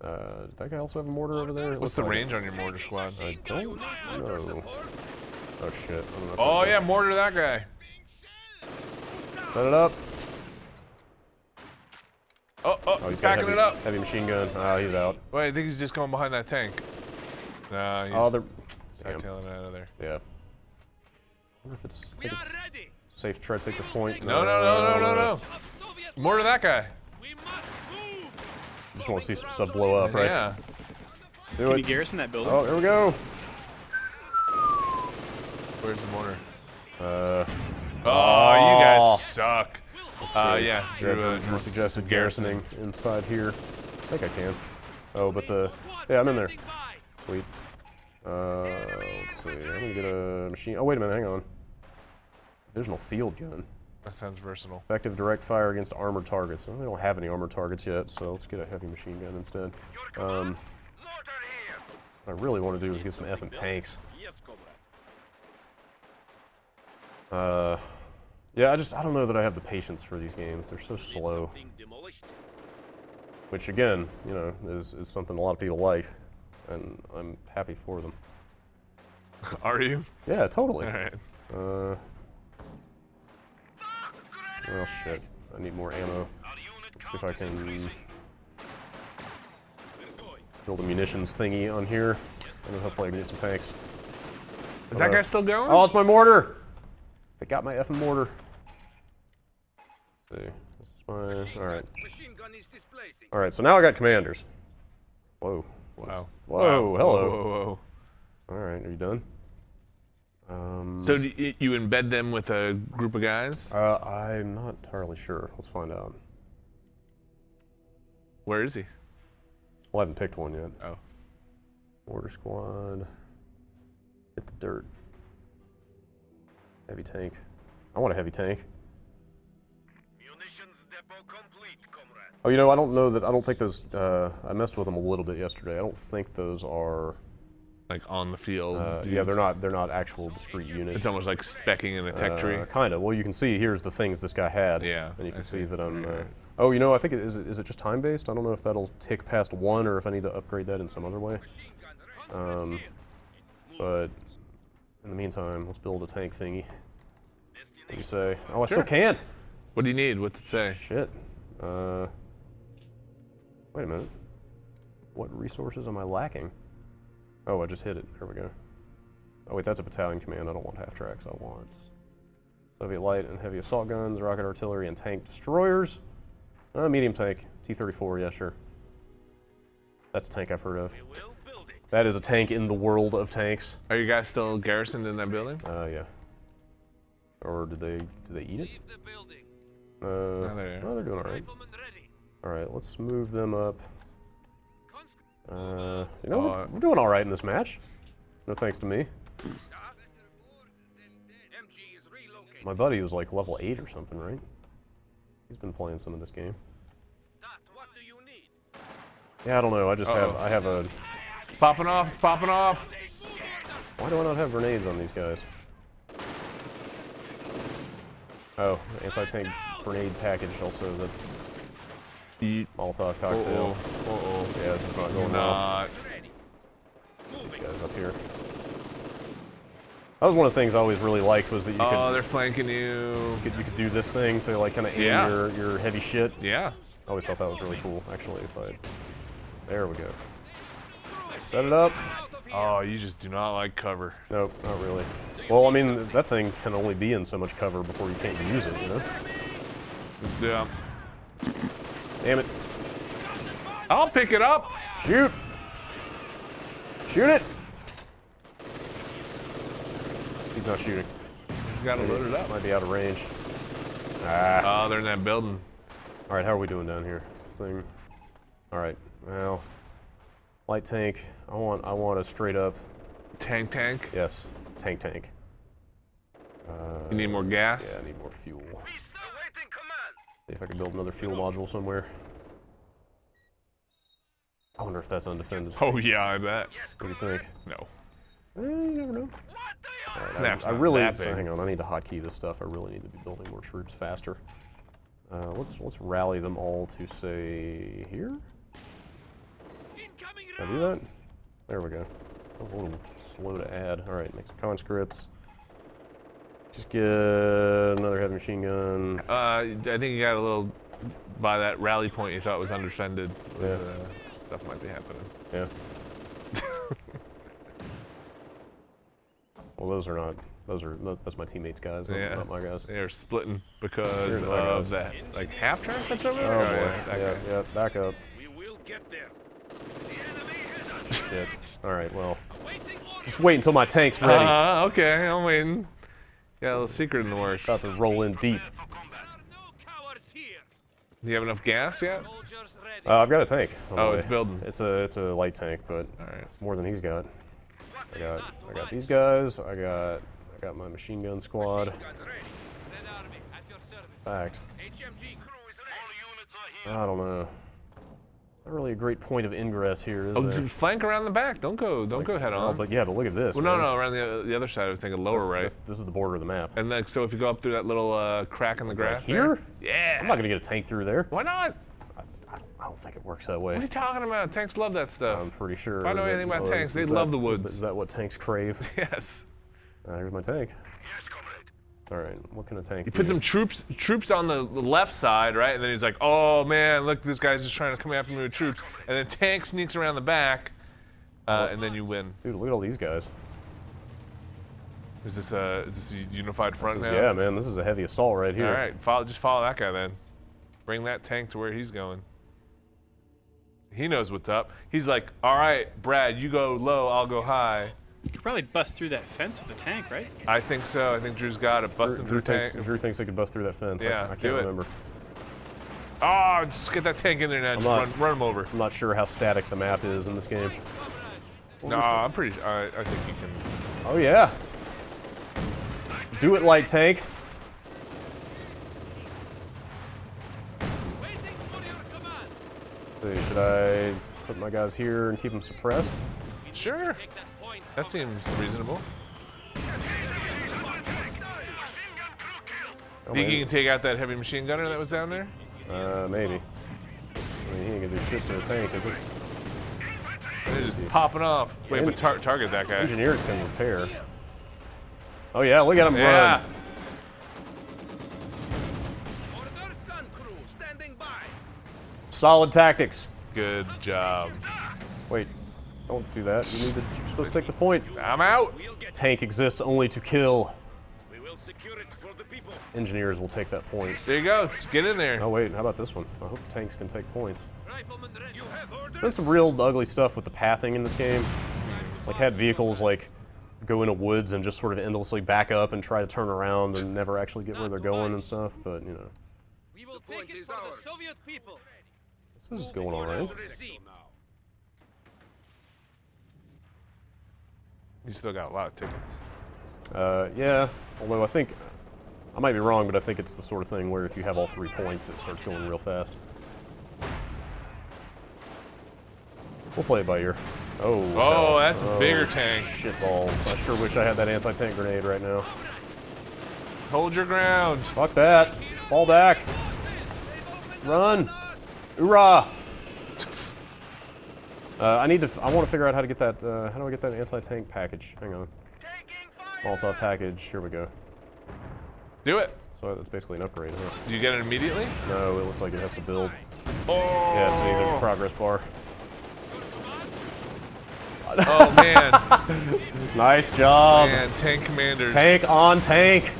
A: Did that guy also have a mortar over there? It
B: What's
A: looks
B: the
A: like it.
B: range on your mortar squad?
A: I don't know. Oh shit. I don't know if
B: Oh
A: that's
B: yeah, mortar that guy.
A: it. Set it up.
B: Oh,
A: Oh,
B: he's
A: got a
B: backing it up.
A: Heavy machine gun. Ah, he's out.
B: Wait, I think he's just going behind that tank. Nah,
A: Oh,
B: he's
A: they're. Damn.
B: tailing it out of there.
A: Yeah. I wonder if it's, I
C: We
A: think
C: are
A: it's
C: ready.
A: safe to try to take this point.
B: No.
C: Of Soviet
B: Mortar that guy.
C: We must move.
A: Just want to see some stuff blow up, right?
B: Yeah.
A: Do
E: Can
A: it.
E: you garrison that building?
A: Oh, there we go.
B: Where's the mortar?
A: Uh,
B: Oh, you guys suck. Yeah,
A: Drew,
B: Drew,
A: Drew suggested garrisoning inside here. I think I can. Oh, but yeah, I'm in there. Sweet. Let's see. I'm gonna get a machine. Oh, wait a minute. Hang on. Divisional field gun.
B: That sounds versatile.
A: Effective direct fire against armored targets. Well, they don't have any armored targets yet, so let's get a heavy machine gun instead. What I really want to do is get some effing tanks.
C: Yes, comrade.
A: Yeah, I don't know that I have the patience for these games. They're so slow. Which again, you know, is something a lot of people like, and I'm happy for them.
B: Are you?
A: Yeah, totally.
B: All right.
A: Well, shit. I need more ammo. Let's see if I can build a munitions thingy on here, and then hopefully I can get some tanks.
B: Is that guy still going?
A: Oh, it's my mortar! They got my effing mortar. Let's see. This is my. Alright.
F: Machine gun is displacing.
A: Alright, so now I got commanders. Whoa.
B: Wow.
A: Whoa,
B: Wow.
A: hello.
B: Whoa.
A: All right, are you done?
B: So you embed them with a group of guys?
A: I'm not entirely sure. Let's find out.
B: Where is he?
A: Well, I haven't picked one yet.
B: Oh.
A: Mortar squad. Hit the dirt. Heavy tank. I want a heavy tank.
F: Munitions depot complete, comrade.
A: Oh, you know, I don't think those, I messed with them a little bit yesterday. I don't think those are,
B: Like on the field?
A: yeah, they're not actual discrete units.
B: It's almost like specking in a tech tree.
A: Kind of. Well, you can see here's the things this guy had.
B: Yeah,
A: And you can
B: I
A: see
B: see.
A: that I'm, oh, you know, I think is it just time-based? I don't know if that'll tick past 1 or if I need to upgrade that in some other way. But in the meantime, let's build a tank thingy. What do you say? Oh, I still can't!
B: What do you need? What's it say?
A: Shit. Wait a minute. What resources am I lacking? Oh, I just hit it. There we go. Oh wait, that's a battalion command. I don't want half tracks. I want Soviet light and heavy assault guns, rocket artillery, and tank destroyers. Medium tank. T-34, yeah, sure. That's a tank I've heard of. That is a tank in the world of tanks.
B: Are you guys still garrisoned in that building?
A: Yeah. Or did they eat it?
B: they're-
A: No, they're doing all right. All right, let's move them up. You know, we're doing all right in this match. No thanks to me.
F: MG is relocated.
A: My buddy was like level 8 or something, right? He's been playing some of this game.
F: What do you need?
A: Yeah, I don't know. I just
B: Uh-oh.
A: I have a.
B: Popping off, popping off.
A: Why do I not have grenades on these guys? Oh, anti-tank grenade package also the
B: Eat.
A: Molotov cocktail.
B: Uh-oh.
A: Yeah, this is not going well.
B: Not.
A: These guys up here. That was one of the things I always really liked was that you
B: Oh,
A: could
B: they're flanking you.
A: you could do this thing to like kind of aim
B: Yeah.
A: your heavy shit.
B: Yeah.
A: I always thought that was really cool. Actually, if I, there we go. Set it up.
B: Oh, you just do not like cover.
A: Nope, not really. Well, I mean, that thing can only be in so much cover before you can't use it, you know?
B: Yeah.
A: Damn it.
B: I'll pick it up.
A: Shoot! Shoot it! He's not shooting.
B: He's got to load it up.
A: Might be out of range. Ah.
B: Oh, they're in that building.
A: All right, how are we doing down here? Is this thing? All right, well, light tank. I want a straight up,
B: Tank.
A: yes, tank.
B: You need more gas?
A: Yeah, I need more fuel.
F: Awaiting command.
A: See if I can build another fuel module somewhere. I wonder if that's undefended.
B: Oh, yeah, I bet.
F: Yes,
A: What do you think?
B: No.
A: You never know.
F: What do you
A: All right,
B: Snap's
A: I
B: not
A: really,
B: that
A: so
B: big.
A: hang on, I need to hotkey this stuff. I really need to be building more troops faster. Let's rally them all to say here. Can I do that? There we go. That was a little slow to add. All right, make some conscripts. Just get another heavy machine gun.
B: I think you got a little, by that rally point you thought was undefended. Was,
A: Yeah.
B: Stuff might be happening.
A: Yeah. Well, those are not. That's my teammates' guys,
B: Yeah.
A: not my guys.
B: They're splitting because
A: Here's my
B: of
A: guys.
B: that. Like half track that's over there?
A: Oh boy.
B: yeah, that
A: Yeah,
B: guy.
A: yeah. Back up.
F: We will get there.
A: Shit. All right. Well, just wait until my tank's ready.
B: Okay, I'm waiting. Got a little secret in the works.
A: About to roll in deep.
B: Do you have enough gas yet?
A: I've got a tank. on the
B: Oh,
A: way.
B: it's building.
A: It's a light tank, but
B: Alright.
A: it's more than he's got. I got these guys. I got my machine gun squad.
F: Gun ready.
A: Fact.
F: HMG crew is ready.
A: I don't know. Not really a great point of ingress here, is
B: Oh,
A: there?
B: dude, flank around the back. Don't go head
A: Oh,
B: on.
A: but yeah, but look at this.
B: Well, no,
A: man.
B: no, around the other side. I was thinking lower right.
A: This is the border of the map.
B: And then, so if you go up through that little crack in the grass
A: here?
B: there. Yeah.
A: I'm not gonna get a tank through there.
B: Why not?
A: I don't think it works that
B: What are
A: way.
B: you talking about? Tanks love that stuff.
A: I'm pretty sure.
B: If I know
A: that-
B: anything about
A: oh,
B: tanks,
A: is
B: they
A: that-
B: love the
A: is
B: woods.
A: that- Is that what tanks crave?
B: Yes.
A: Here's my tank.
F: Yes, comrade.
A: All right, what can a tank
B: He
A: do?
B: put some troops on the left side, right? And then he's like, oh man, look, this guy's just trying to come after me with troops. And then tank sneaks around the back, and then you win.
A: Dude, look at all these guys.
B: Is this a unified front
A: This is-
B: now?
A: yeah, man, this is a heavy assault right here.
B: All right, just follow that guy then. Bring that tank to where he's going. He knows what's up. He's like, all right, Brad, you go low, I'll go high.
E: You could probably bust through that fence with a tank, right?
B: I think so. I think Drew's got it. Busting through tank.
A: Drew thinks they could bust through that fence.
B: Yeah,
A: I can't
B: do it.
A: remember.
B: Oh, just get that tank in there now. Just run him over.
A: I'm not sure how static the map is in this game.
B: No, I'm pretty. I think you can.
A: Oh yeah. Do it, light tank. Should I put my guys here and keep them suppressed?
B: Sure. That seems reasonable.
A: Oh,
B: Think you
A: maybe.
B: can take out that heavy machine gunner that was down there?
A: Maybe. I mean, he ain't gonna do shit to a tank, is it?
B: They're just popping off. Wait, but target that guy.
A: Engineers can repair. Oh yeah, look at him
B: Yeah.
A: run.
F: Orders gun crew standing by.
A: Solid tactics.
B: Good job.
A: Wait, don't do that. You're supposed to take this point.
B: I'm out.
A: Tank exists only to kill.
F: We will secure it for the people.
A: Engineers will take that point.
B: There you go. Just get in there.
A: Oh wait, how about this one? I hope tanks can take points.
F: Riflemen ready. You have orders.
A: Been some real ugly stuff with the pathing in this game. Like had vehicles like go into woods and just sort of endlessly back up and try to turn around and never actually get where they're going and stuff. But you know,
C: We will
F: point
C: take it
F: is
C: for
F: ours.
C: the Soviet people.
A: this is going all right.
F: Receive.
B: You still got a lot of tickets.
A: Yeah, although I think, I might be wrong, but I think it's the sort of thing where if you have all 3 points, it starts going real fast. We'll play it by ear. Oh, hell.
B: That's a bigger
A: Oh,
B: tank.
A: Shit balls. I sure wish I had that anti-tank grenade right now.
B: Hold your ground.
A: Fuck that. Fall back. Run. Hoorah. I want to figure out how to get that, how do I get that anti-tank package? Hang on. Molotov package, here we go.
B: Do it.
A: So that's basically an upgrade, huh?
B: Do you get it immediately?
A: No, it looks like it has to build.
B: Oh.
A: Yeah, see, there's a progress bar.
B: Oh man.
A: Nice job.
B: Man, tank commanders.
A: Tank on tank.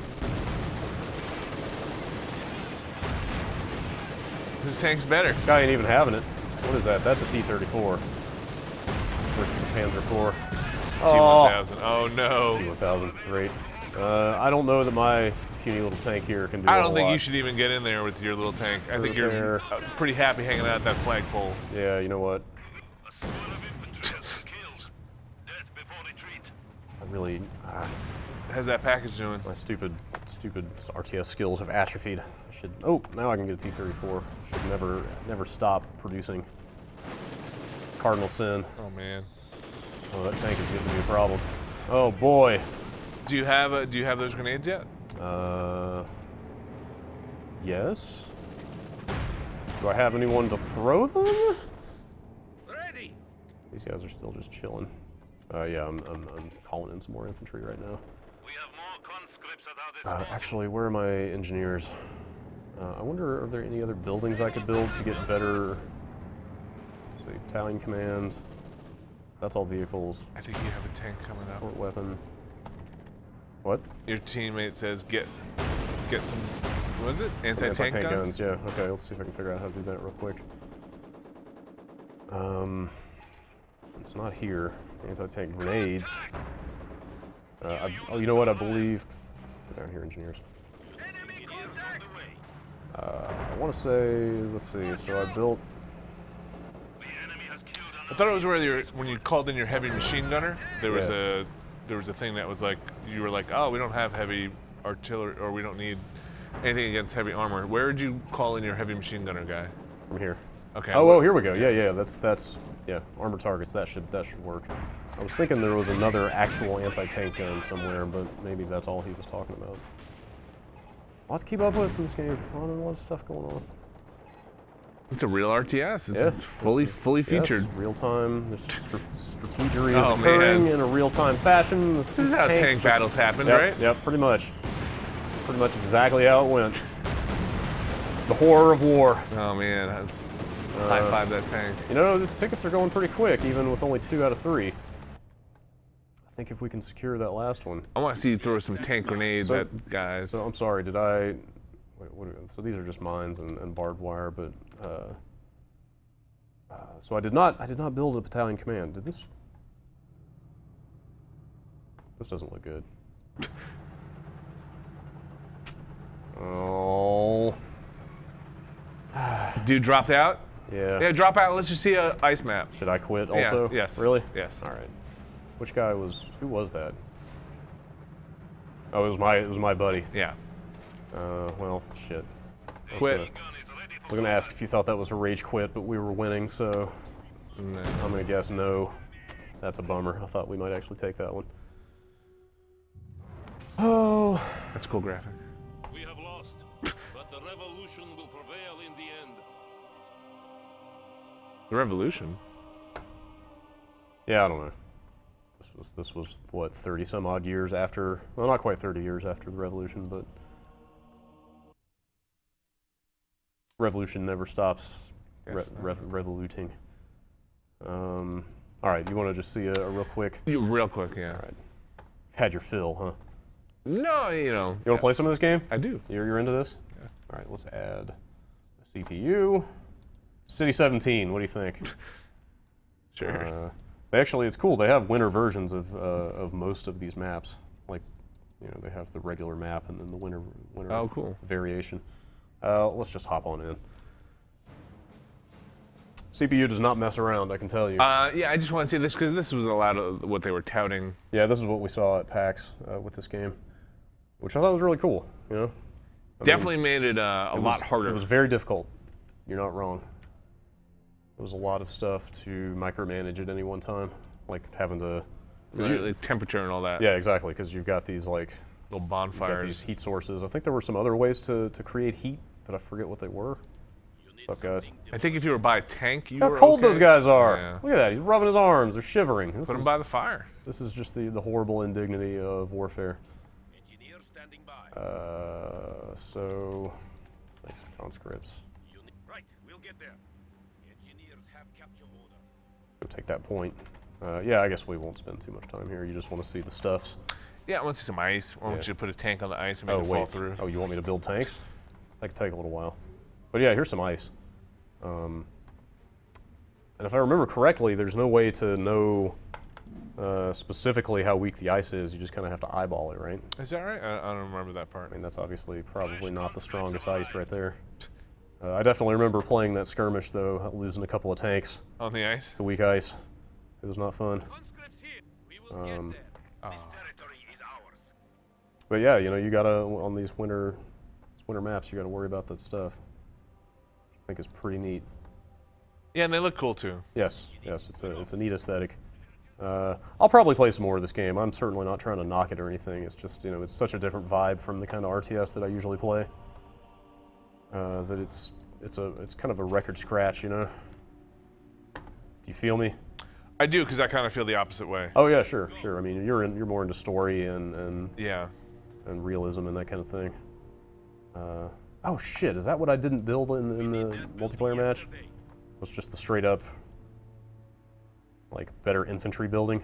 B: Whose tank's better?
A: This guy ain't even having it. What is that? That's a T-34 versus a Panzer IV.
B: T1000. Oh no.
A: T-1000, great. I don't know that my puny little tank here can do
B: I
A: a
B: don't
A: whole
B: think
A: lot.
B: you should even get in there with your little tank. I think you're
A: Repair.
B: pretty happy hanging out at that flagpole.
A: Yeah, you know what?
F: A squad of infantry was killed. Death before retreat.
A: I really,
B: How's that package doing?
A: my stupid RTS skills have atrophied. I should. Oh, now I can get a T-34. Should never stop producing. Cardinal sin.
B: Oh man.
A: Oh, that tank is getting to be a problem. Oh boy.
B: Do you have those grenades yet?
A: Yes. Do I have anyone to throw them?
F: Ready.
A: These guys are still just chilling. Yeah, I'm calling in some more infantry right now.
F: We have more conscripts at our disposal.
A: Actually, where are my engineers? I wonder, are there any other buildings I could build to get better? Let's see, battalion command. That's all vehicles.
B: I think you have a tank coming up.
A: Support weapon. What?
B: Your teammate says get some. What is it? Anti-tank guns?
A: Yeah. Okay. Let's see if I can figure out how to do that real quick. It's not here. Anti-tank grenades. Oh, you know what? I believe. Get down here, engineers.
F: Enemy contact.
A: I want to say. Let's see. So I built.
F: The enemy has killed
B: I thought it was where when you called in your heavy machine gunner, there was a thing that was like you were like, oh, we don't have heavy artillery or we don't need anything against heavy armor. Where did you call in your heavy machine gunner guy?
A: From here.
B: Okay.
A: Oh, here we go. Yeah. That's yeah. Armor targets. That should work. I was thinking there was another actual anti-tank gun somewhere, but maybe that's all he was talking about. A lot to keep up with in this game. A lot of stuff going on.
B: It's a real RTS. It's
A: Yeah,
B: fully featured.
A: Yes, real time. There's strategery is
B: Oh,
A: occurring
B: man.
A: in a real time fashion.
B: This is how tank battles happen,
A: Yep,
B: right?
A: Yep, pretty much. Pretty much exactly how it went. The horror of war.
B: Oh man, that's high five that tank.
A: You know, these tickets are going pretty quick, even with only 2 out of 3. I think if we can secure that last one.
B: I want to see you throw some tank grenades
A: So-
B: at guys.
A: So I'm sorry, did I? Wait, so these are just mines and barbed wire, but so I did not build a battalion command. Did this? This doesn't look good. Oh.
B: Dude dropped out?
A: Yeah.
B: Yeah, drop out. Let's just see a ice map.
A: Should I quit
B: Yeah,
A: also?
B: yes.
A: Really?
B: Yes.
A: All right. Which guy was? Who was that? Oh, it was my buddy.
B: Yeah.
A: Well, shit.
B: Quit.
F: Gun is ready
A: I was gonna ask if you thought that was a rage quit, but we were winning, so
B: No.
A: I'm gonna guess no. That's a bummer. I thought we might actually take that one. Oh.
B: That's a cool graphic.
D: We have lost, but the revolution will prevail in the end.
B: The revolution.
A: Yeah, I don't know. This was what, 30 some odd years after, well, not quite 30 years after the revolution, but revolution never stops revoluting. All right, you want to just see a real quick?
B: Real quick, yeah.
A: All right. You've had your fill, huh?
B: No, you know.
A: You want to play some of this game?
B: I do.
A: You're into this? Yeah. All right, let's add a CPU. City 17, what do you think?
B: Sure.
A: They actually, it's cool. They have winter versions of most of these maps. Like, you know, they have the regular map and then the winter
B: Oh, cool.
A: variation. Let's just hop on in. CPU does not mess around, I can tell you.
B: Yeah, I just want to see this because this was a lot of what they were touting.
A: Yeah, this is what we saw at PAX with this game, which I thought was really cool. You know, I mean,
B: Definitely made it a lot harder.
A: It was very difficult. You're not wrong. There was a lot of stuff to micromanage at any one time, like having to.
B: Like temperature and all that.
A: Yeah, exactly, because you've got these like
B: Little
A: you've got
B: bonfires.
A: these heat sources. I think there were some other ways to create heat, but I forget what they were. What's up, guys?
B: I think if you were by a tank, you
A: How
B: were
A: cold
B: okay.
A: those guys are!
B: Yeah.
A: Look at that. He's rubbing his arms. They're shivering. This
B: Put them
A: is,
B: by the fire.
A: this is just the horrible indignity of warfare.
F: Engineer standing by.
A: So, let's make some conscripts.
F: Right, we'll get there. Engineers have capture orders.
A: Go take that point. Yeah, I guess we won't spend too much time here. You just want to see the stuffs.
B: Yeah, I want to see some ice. I want you to put a tank on the ice and make
A: Oh,
B: it fall
A: wait.
B: through.
A: Oh, you want me to build tanks? That could take a little while. But yeah, here's some ice. And if I remember correctly, there's no way to know specifically how weak the ice is. You just kind of have to eyeball it, right?
B: Is that right? I don't remember that part.
A: I mean, that's obviously probably not the strongest ice right there. I definitely remember playing that skirmish, though, losing a couple of tanks
B: On the ice?
A: to weak ice. It was not fun.
F: Conscripts here. We will get there. This territory is ours.
A: But yeah, you know, you gotta, on these winter maps, you gotta worry about that stuff. I think it's pretty neat.
B: Yeah, and they look cool too.
A: Yes, it's a neat aesthetic. I'll probably play some more of this game. I'm certainly not trying to knock it or anything. It's just, you know, it's such a different vibe from the kind of RTS that I usually play. That it's kind of a record scratch, you know. Do you feel me?
B: I do, because I kind of feel the opposite way.
A: Oh yeah, sure. I mean, you're more into story and
B: Yeah.
A: realism and that kind of thing. Oh shit, is that what I didn't build in the multiplayer match? It was just the straight up, like, better infantry building?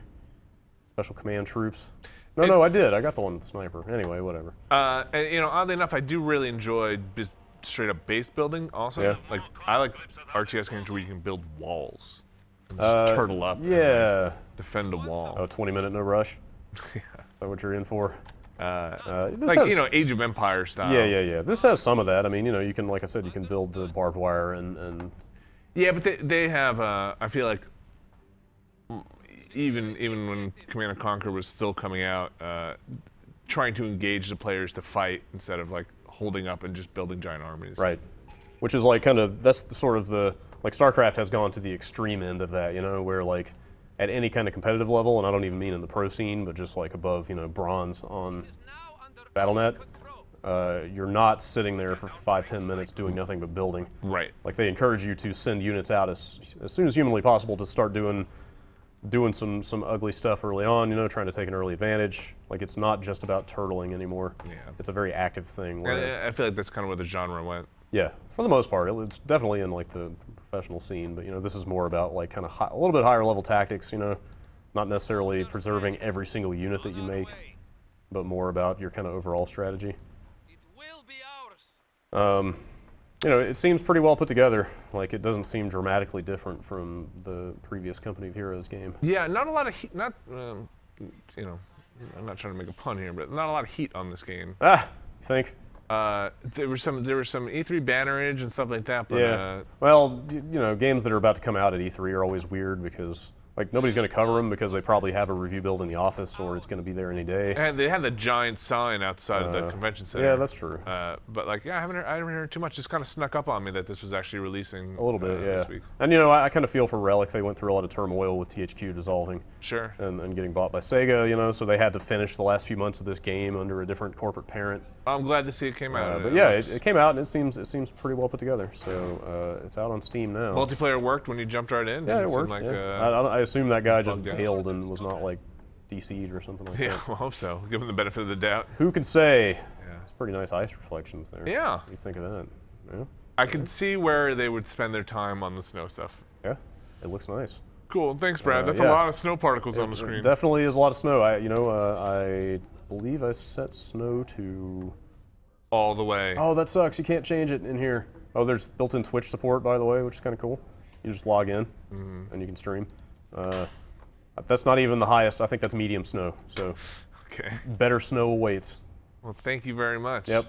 A: Special command troops? No, I did. I got the one with the sniper. Anyway, whatever.
B: And, you know, oddly enough, I do really enjoy just straight up base building also.
A: Yeah.
B: Like, I like RTS games where you can build walls. And just turtle up. and,
A: Yeah.
B: like, defend a wall.
A: Oh, 20-minute no rush? Is that what you're in for? This
B: Like,
A: has-
B: you know, Age of Empires style.
A: Yeah. This has some of that. I mean, you know, you can, like I said, you can build the barbed wire and
B: Yeah, but they have, I feel like, even when Command & Conquer was still coming out, trying to engage the players to fight instead of, like, holding up and just building giant armies.
A: right. Which is like kind of, that's the sort of the, like StarCraft has gone to the extreme end of that, you know, where like at any kind of competitive level, and I don't even mean in the pro scene, but just like above, you know, bronze on Battle.net, you're not sitting there for 5-10 minutes doing nothing but building.
B: Right.
A: Like they encourage you to send units out as soon as humanly possible to start doing some ugly stuff early on, you know, trying to take an early advantage. Like it's not just about turtling anymore.
B: Yeah.
A: It's a very active thing.
B: And
A: Whereas,
B: I feel like that's kind of where the genre went.
A: yeah, for the most part, it's definitely in like the professional scene, but you know, this is more about like kind of a little bit higher level tactics, you know, not necessarily preserving every single unit that you make, but more about your kind of overall strategy.
F: It will be ours.
A: You know, it seems pretty well put together. Like it doesn't seem dramatically different from the previous Company of Heroes game.
B: Yeah, not a lot of, you know, I'm not trying to make a pun here, but not a lot of heat on this game.
A: Ah, you think?
B: There was some E3 bannerage and stuff like that, but
A: Yeah. Well, you know, games that are about to come out at E3 are always weird because, like, nobody's going to cover them because they probably have a review build in the office or it's going to be there any day.
B: and they had the giant sign outside of the convention center.
A: Yeah, that's true.
B: But like, yeah, I haven't heard too much. Just kind of snuck up on me that this was actually releasing
A: A little bit, yeah.
B: this week.
A: And, you know, I kind of feel for Relic. They went through a lot of turmoil with THQ dissolving
B: Sure.
A: and getting bought by Sega, you know, so they had to finish the last few months of this game under a different corporate parent.
B: I'm glad to see it came out.
A: But yeah, it came out and it seems pretty well put together. So it's out on Steam now.
B: Multiplayer worked when you jumped right in.
A: Yeah,
B: Didn't
A: it
B: seem
A: works.
B: Like,
A: Yeah. I assume that guy just
B: bugged out.
A: bailed and was not like DC'd or something like
B: yeah,
A: that.
B: well, I hope so. Give him the benefit of the doubt.
A: Who could say?
B: Yeah.
A: It's pretty nice ice reflections there.
B: Yeah.
A: What do you think of that? Yeah.
B: I can see where they would spend their time on the snow stuff.
A: Yeah. It looks nice.
B: Cool. Thanks, Brad. That's a
A: yeah.
B: lot of snow particles on the screen.
A: It definitely is a lot of snow. I believe I set snow to.
B: All the way.
A: Oh, that sucks. You can't change it in here. Oh, there's built-in Twitch support, by the way, which is kind of cool. You just log in and you can stream. That's not even the highest. I think that's medium snow. So
B: Okay.
A: better snow awaits.
B: Well, thank you very much.
A: Yep.